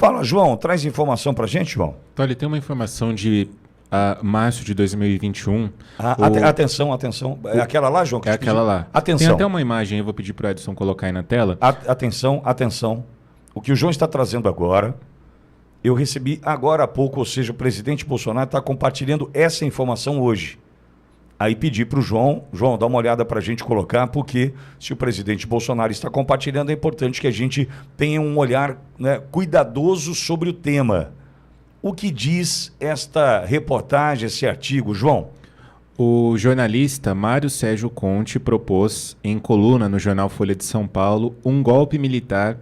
Fala, João, traz informação pra gente, João. Olha, tem uma informação de março de 2021. Atenção. É aquela lá, João? Que é aquela lá. Atenção. Tem até uma imagem, eu vou pedir para o Edson colocar aí na tela. Atenção. O que o João está trazendo agora, eu recebi agora há pouco, ou seja, o presidente Bolsonaro está compartilhando essa informação hoje. Aí pedi para o João, dá uma olhada para a gente colocar, porque se o presidente Bolsonaro está compartilhando, é importante que a gente tenha um olhar, né, cuidadoso sobre o tema. O que diz esta reportagem, esse artigo, João? O jornalista Mário Sérgio Conte propôs, em coluna no jornal Folha de São Paulo, um golpe militar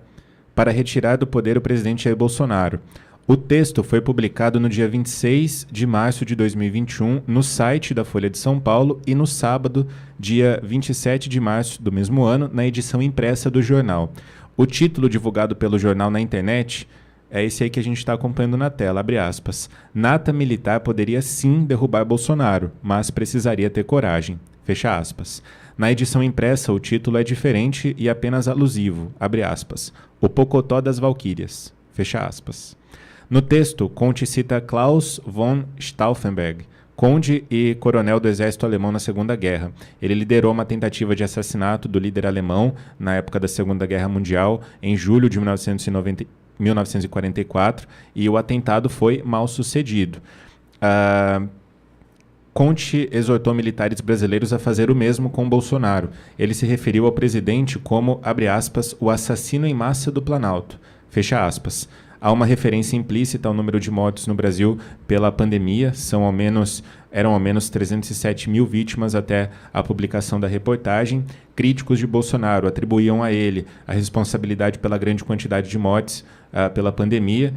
para retirar do poder o presidente Jair Bolsonaro. O texto foi publicado no dia 26 de março de 2021 no site da Folha de São Paulo e no sábado, dia 27 de março do mesmo ano, na edição impressa do jornal. O título divulgado pelo jornal na internet é esse aí que a gente está acompanhando na tela, abre aspas. Nata militar poderia sim derrubar Bolsonaro, mas precisaria ter coragem, fecha aspas. Na edição impressa, o título é diferente e apenas alusivo, abre aspas. O Pocotó das Valquírias, fecha aspas. No texto, Conte cita Klaus von Stauffenberg, conde e coronel do exército alemão na Segunda Guerra. Ele liderou uma tentativa de assassinato do líder alemão na época da Segunda Guerra Mundial, em julho de 1944, e o atentado foi mal sucedido. Conte exortou militares brasileiros a fazer o mesmo com Bolsonaro. Ele se referiu ao presidente como, abre aspas, o assassino em massa do Planalto, fecha aspas. Há uma referência implícita ao número de mortos no Brasil pela pandemia. Eram ao menos 307 mil vítimas até a publicação da reportagem. Críticos de Bolsonaro atribuíam a ele a responsabilidade pela grande quantidade de mortes pela pandemia.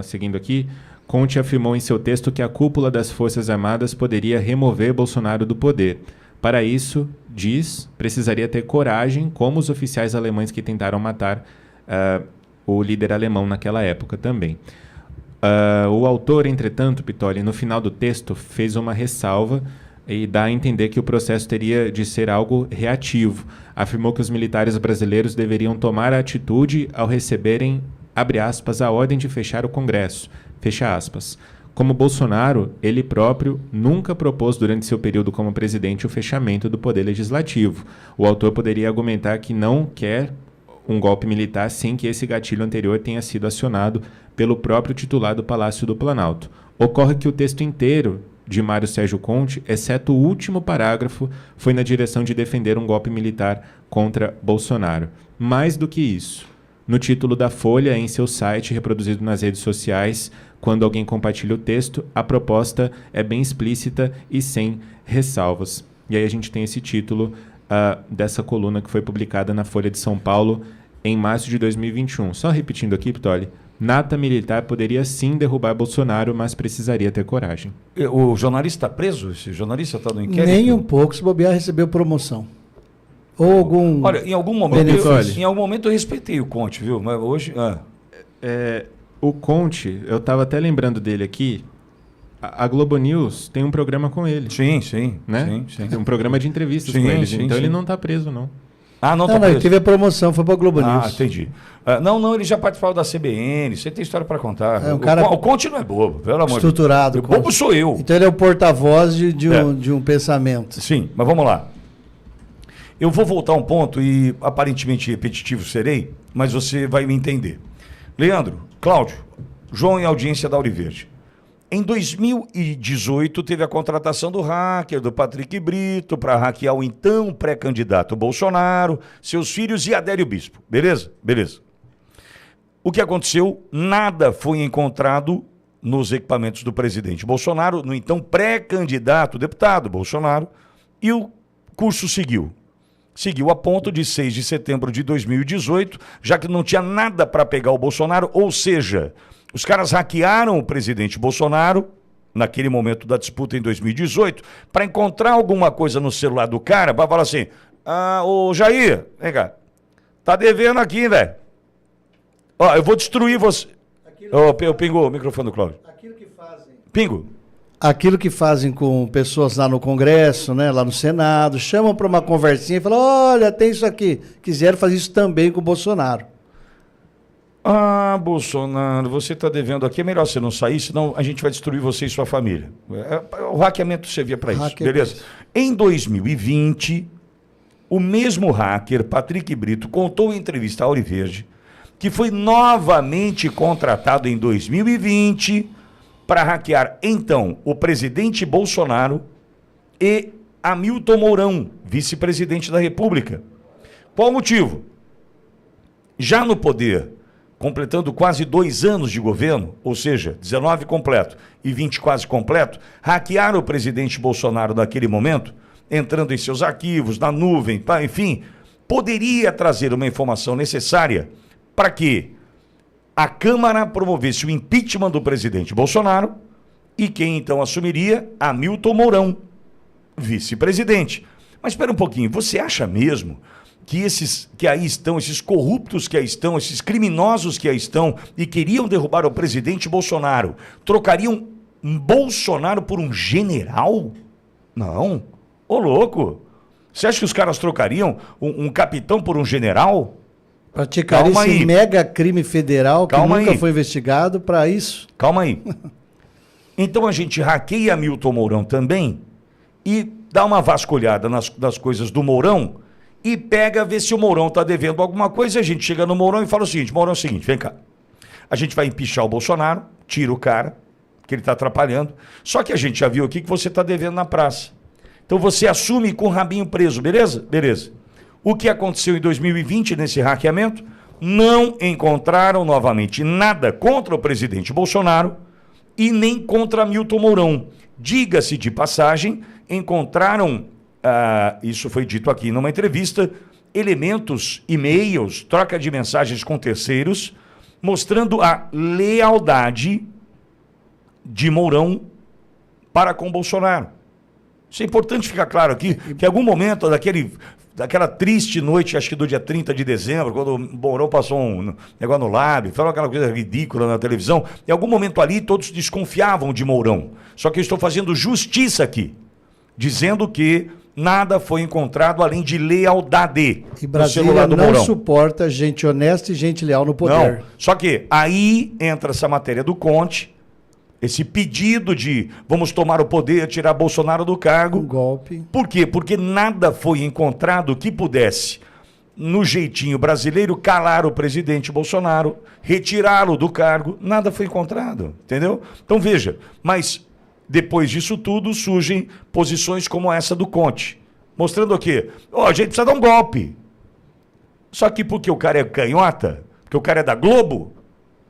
Seguindo aqui, Conte afirmou em seu texto que a cúpula das Forças Armadas poderia remover Bolsonaro do poder. Para isso, diz, precisaria ter coragem, como os oficiais alemães que tentaram matar o líder alemão naquela época também. O autor, entretanto, Pitoli, no final do texto, fez uma ressalva e dá a entender que o processo teria de ser algo reativo. Afirmou que os militares brasileiros deveriam tomar a atitude ao receberem, abre aspas, a ordem de fechar o Congresso, fecha aspas. Como Bolsonaro, ele próprio nunca propôs durante seu período como presidente o fechamento do poder legislativo. O autor poderia argumentar que não quer um golpe militar sem que esse gatilho anterior tenha sido acionado pelo próprio titular do Palácio do Planalto. Ocorre que o texto inteiro de Mário Sérgio Conte, exceto o último parágrafo, foi na direção de defender um golpe militar contra Bolsonaro. Mais do que isso, no título da Folha, em seu site, reproduzido nas redes sociais, quando alguém compartilha o texto, a proposta é bem explícita e sem ressalvas. E aí a gente tem esse título dessa coluna que foi publicada na Folha de São Paulo em março de 2021. Só repetindo aqui, Pitoli, nata militar poderia sim derrubar Bolsonaro, mas precisaria ter coragem. O jornalista está preso? Esse jornalista está no inquérito? Nem um pouco, se bobear, recebeu promoção. Ou algum... Olha, em algum momento eu respeitei o Conte, viu? Mas hoje... O Conte, eu estava até lembrando dele aqui, a Globo News tem um programa com ele. Sim. Né? Sim. Tem um programa de entrevistas com ele. Então ele não está preso, não. Não, ele teve a promoção, foi para a Globo News. Entendi. Ele já participava da CBN, você tem história para contar. O Conte não é bobo, pelo amor de Deus. Estruturado. Bobo sou eu. Então ele é o porta-voz de um pensamento. Sim, mas vamos lá. Eu vou voltar um ponto e aparentemente repetitivo serei, mas você vai me entender. Leandro, Cláudio, João e audiência da Auriverde. Em 2018, teve a contratação do hacker, do Patrick Brito, para hackear o então pré-candidato Bolsonaro, seus filhos e Adélio Bispo. Beleza? Beleza. O que aconteceu? Nada foi encontrado nos equipamentos do presidente Bolsonaro, no então pré-candidato deputado Bolsonaro, e o curso seguiu. Seguiu a ponto de 6 de setembro de 2018, já que não tinha nada para pegar o Bolsonaro, ou seja... Os caras hackearam o presidente Bolsonaro, naquele momento da disputa em 2018, para encontrar alguma coisa no celular do cara, para falar assim, ô Jair, vem cá, tá devendo aqui, velho. Ó, eu vou destruir você. Pingo, o microfone do Cláudio. Aquilo que fazem... Pingo. Aquilo que fazem com pessoas lá no Congresso, né, lá no Senado, chamam para uma conversinha e falam, olha, tem isso aqui. Quiseram fazer isso também com o Bolsonaro. Ah, Bolsonaro, você está devendo aqui. É melhor você não sair, senão a gente vai destruir você e sua família. O hackeamento servia para isso, beleza? Em 2020, o mesmo hacker, Patrick Brito, contou em entrevista à Auriverde que foi novamente contratado em 2020 para hackear, então, o presidente Bolsonaro e Hamilton Mourão, vice-presidente da República. Qual o motivo? Já no poder, completando quase 2 anos de governo, ou seja, 19 completo e 20 quase completo, hackearam o presidente Bolsonaro naquele momento, entrando em seus arquivos, na nuvem, enfim, poderia trazer uma informação necessária para que a Câmara promovesse o impeachment do presidente Bolsonaro e quem então assumiria? Hamilton Mourão, vice-presidente. Mas espera um pouquinho, você acha mesmo que esses que aí estão, esses corruptos que aí estão, esses criminosos que aí estão e queriam derrubar o presidente Bolsonaro, trocariam um Bolsonaro por um general? Não. Ô louco, você acha que os caras trocariam um capitão por um general? Praticar esse mega crime federal que nunca foi investigado para isso? Calma aí. Então a gente hackeia Hamilton Mourão também e dá uma vasculhada nas coisas do Mourão e pega, vê se o Mourão está devendo alguma coisa, e a gente chega no Mourão e fala o seguinte: Mourão, é o seguinte, vem cá. A gente vai empichar o Bolsonaro, tira o cara, que ele está atrapalhando, só que a gente já viu aqui que você está devendo na praça. Então você assume com o rabinho preso, beleza? Beleza. O que aconteceu em 2020 nesse hackeamento? Não encontraram novamente nada contra o presidente Bolsonaro e nem contra Hamilton Mourão. Diga-se de passagem, encontraram, isso foi dito aqui numa entrevista, elementos, e-mails, troca de mensagens com terceiros, mostrando a lealdade de Mourão para com Bolsonaro. Isso é importante ficar claro aqui, que em algum momento daquela triste noite, acho que do dia 30 de dezembro, quando o Mourão passou um negócio no lábio, falou aquela coisa ridícula na televisão, em algum momento ali todos desconfiavam de Mourão. Só que eu estou fazendo justiça dizendo que nada foi encontrado além de lealdade. E Brasília não suporta gente honesta e gente leal no poder. Não. Só que aí entra essa matéria do Conte, esse pedido de vamos tomar o poder, tirar Bolsonaro do cargo. Um golpe. Por quê? Porque nada foi encontrado que pudesse, no jeitinho brasileiro, calar o presidente Bolsonaro, retirá-lo do cargo. Nada foi encontrado, entendeu? Então veja, mas depois disso tudo surgem posições como essa do Conte, mostrando o quê? A gente precisa dar um golpe. Só que porque o cara é canhota, porque o cara é da Globo,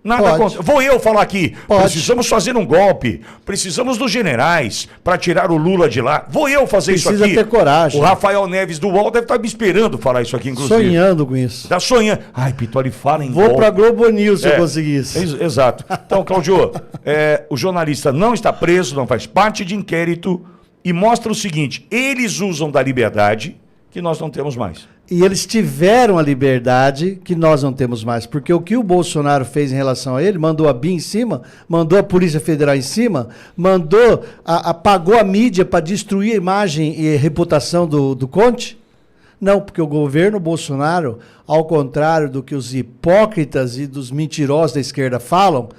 nada acontece. Vou eu falar aqui, precisamos fazer um golpe, precisamos dos generais para tirar o Lula de lá. Vou eu fazer isso aqui. Precisa ter coragem. O Rafael Neves do UOL deve estar me esperando falar isso aqui, inclusive. Sonhando com isso. Tá sonhando. Ai, Pitoli, fala em golpe. Vou para Globo News se eu conseguir isso. Exato. Então, Claudio, o jornalista não está preso, não faz parte de inquérito e mostra o seguinte: eles usam da liberdade que nós não temos mais. E eles tiveram a liberdade que nós não temos mais. Porque o que o Bolsonaro fez em relação a ele, mandou a BIM em cima, mandou a Polícia Federal em cima, apagou a mídia para destruir a imagem e a reputação do Conte? Não, porque o governo Bolsonaro, ao contrário do que os hipócritas e dos mentirosos da esquerda falam,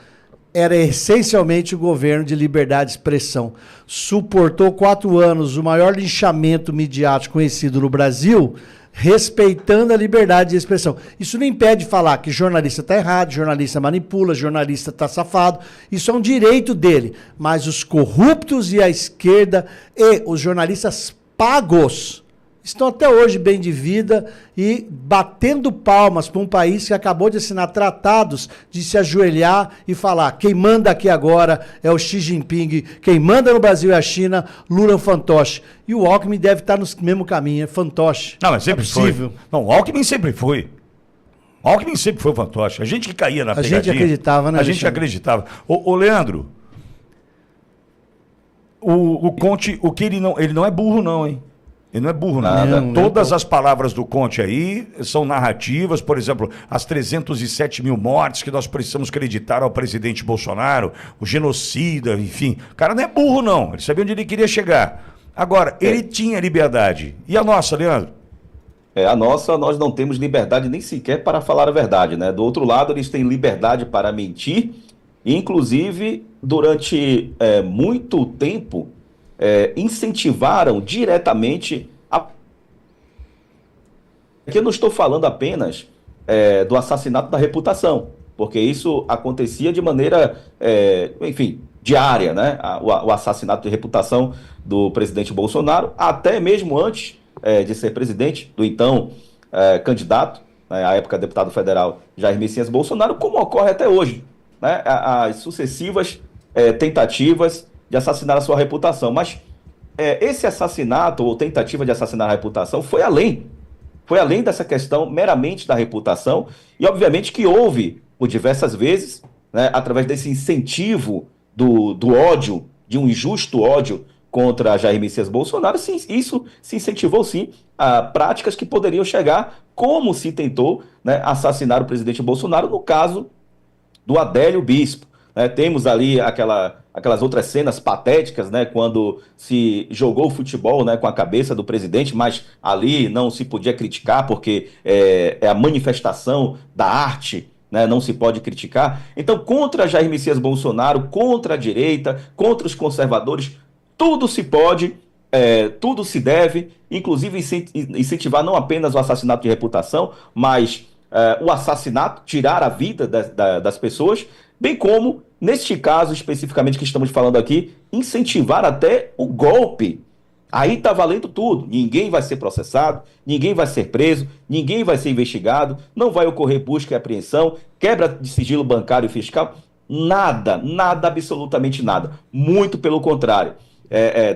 era essencialmente um governo de liberdade de expressão. Suportou 4 anos o maior linchamento midiático conhecido no Brasil, respeitando a liberdade de expressão. Isso não impede de falar que jornalista está errado, jornalista manipula, jornalista está safado. Isso é um direito dele. Mas os corruptos e a esquerda e os jornalistas pagos estão até hoje bem de vida e batendo palmas para um país que acabou de assinar tratados de se ajoelhar e falar: quem manda aqui agora é o Xi Jinping, quem manda no Brasil é a China, Lula é o fantoche. E o Alckmin deve estar no mesmo caminho, é fantoche. Não, mas sempre foi. Não, o Alckmin sempre foi. O Alckmin sempre foi o fantoche. A gente que caía na pegadinha. A gente acreditava, né? A gente acreditava. Ô Leandro, o Conte, ele não é burro não, hein? Ele não é burro, nada. Todas as palavras do Conte aí são narrativas, por exemplo, as 307 mil mortes que nós precisamos acreditar ao presidente Bolsonaro, o genocida, enfim. O cara não é burro, não. Ele sabia onde ele queria chegar. Agora, ele tinha liberdade. E a nossa, Leandro? A nossa, nós não temos liberdade nem sequer para falar a verdade, né? Do outro lado, eles têm liberdade para mentir, inclusive, durante muito tempo, incentivaram diretamente a... Aqui eu não estou falando apenas do assassinato da reputação, porque isso acontecia de maneira, enfim, diária, né? O assassinato de reputação do presidente Bolsonaro, até mesmo antes de ser presidente, do então candidato, à época deputado federal Jair Messias Bolsonaro, como ocorre até hoje, né? As sucessivas tentativas de assassinar a sua reputação. Mas esse assassinato ou tentativa de assassinar a reputação foi além dessa questão meramente da reputação, e obviamente que houve, por diversas vezes, né, através desse incentivo do ódio, de um injusto ódio contra Jair Messias Bolsonaro, sim, isso se incentivou, sim, a práticas que poderiam chegar, como se tentou, né, assassinar o presidente Bolsonaro, no caso do Adélio Bispo. Temos ali aquelas outras cenas patéticas, né, quando se jogou o futebol, né, com a cabeça do presidente, mas ali não se podia criticar, porque é a manifestação da arte, né, não se pode criticar. Então, contra Jair Messias Bolsonaro, contra a direita, contra os conservadores, tudo se pode, tudo se deve, inclusive incentivar não apenas o assassinato de reputação, mas o assassinato, tirar a vida das pessoas, bem como, neste caso especificamente que estamos falando aqui, incentivar até o golpe. Aí está valendo tudo. Ninguém vai ser processado, ninguém vai ser preso, ninguém vai ser investigado, não vai ocorrer busca e apreensão, quebra de sigilo bancário e fiscal, nada, absolutamente nada. Muito pelo contrário.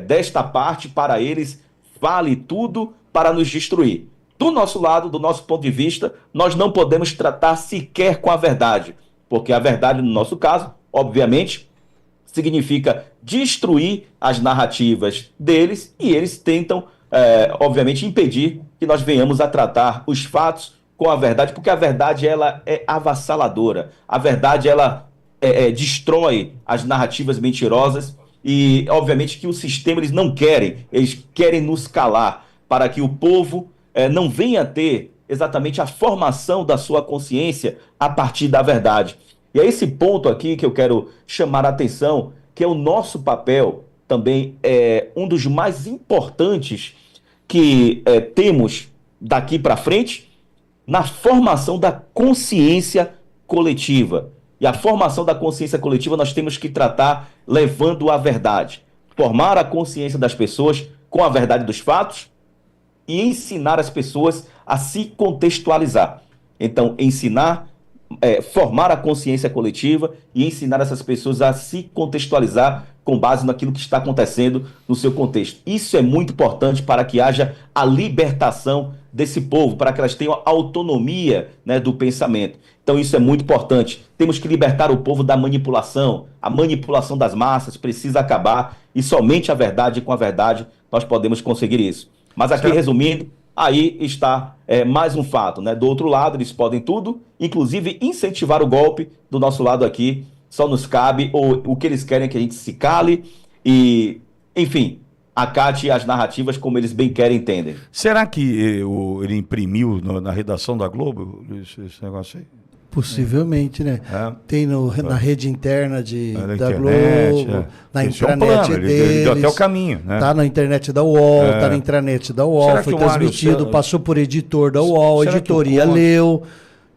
Desta parte, para eles, vale tudo para nos destruir. Do nosso lado, do nosso ponto de vista, nós não podemos tratar sequer com a verdade, porque a verdade, no nosso caso, obviamente, significa destruir as narrativas deles, e eles tentam, obviamente, impedir que nós venhamos a tratar os fatos com a verdade, porque a verdade ela é avassaladora. A verdade ela destrói as narrativas mentirosas, e, obviamente, que o sistema eles não querem, eles querem nos calar, para que o povo não venha a ter exatamente a formação da sua consciência a partir da verdade. E é esse ponto aqui que eu quero chamar a atenção, que é o nosso papel também um dos mais importantes que temos daqui para frente na formação da consciência coletiva. E a formação da consciência coletiva nós temos que tratar levando a verdade. Formar a consciência das pessoas com a verdade dos fatos e ensinar as pessoas a se contextualizar. Então, ensinar, formar a consciência coletiva e ensinar essas pessoas a se contextualizar com base naquilo que está acontecendo no seu contexto. Isso é muito importante para que haja a libertação desse povo, para que elas tenham autonomia, né, do pensamento. Então isso é muito importante. Temos que libertar o povo da manipulação. A manipulação das massas precisa acabar, e somente a verdade, com a verdade, nós podemos conseguir isso. Mas aqui, resumindo, aí está mais um fato, né? Do outro lado, eles podem tudo, inclusive incentivar o golpe. Do nosso lado aqui, só nos cabe, ou o que eles querem é que a gente se cale e, enfim, acate as narrativas como eles bem querem e entendem. Será que ele imprimiu na redação da Globo esse negócio aí? Possivelmente, né? Tem na rede interna da internet, Globo, na intranet Ele deles. deu até o caminho, né? Tá na internet da UOL, tá na intranet da UOL, Será foi que o Mário transmitido, passou por editor da UOL, será que editoria leu.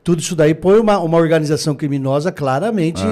Tudo isso daí põe uma organização criminosa claramente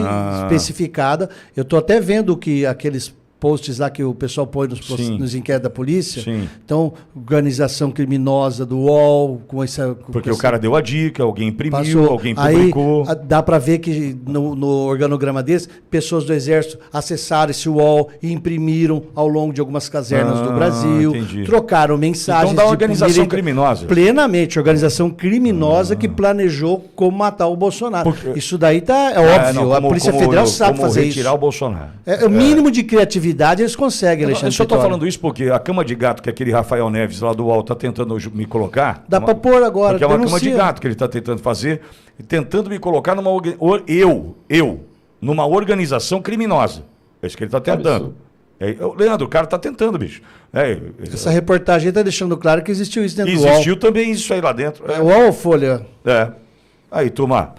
especificada. Eu tô até vendo que aqueles posts lá que o pessoal põe nos inquéritos da polícia. Sim. Então, organização criminosa do UOL, com essa... Porque o cara deu a dica, alguém imprimiu, alguém publicou. Aí dá para ver que no organograma desse, pessoas do Exército acessaram esse UOL e imprimiram ao longo de algumas casernas do Brasil, trocaram mensagens. Então, da organização criminosa. Plenamente, organização criminosa que planejou como matar o Bolsonaro. Isso daí é óbvio, a Polícia Federal sabe fazer isso. Retirar o Bolsonaro. O mínimo de criatividade eles conseguem, Alexandre. Eu só estou falando isso porque a cama de gato que aquele Rafael Neves lá do UOL está tentando me colocar... Dá para pôr agora. Porque é uma cama de gato que ele está tentando fazer, tentando me colocar numa organização criminosa. É isso que ele está tentando. Leandro, o cara tá tentando, bicho. Essa reportagem está deixando claro que existiu isso dentro do UOL. Existiu também isso aí lá dentro. UOL ou Folha? Aí, turma.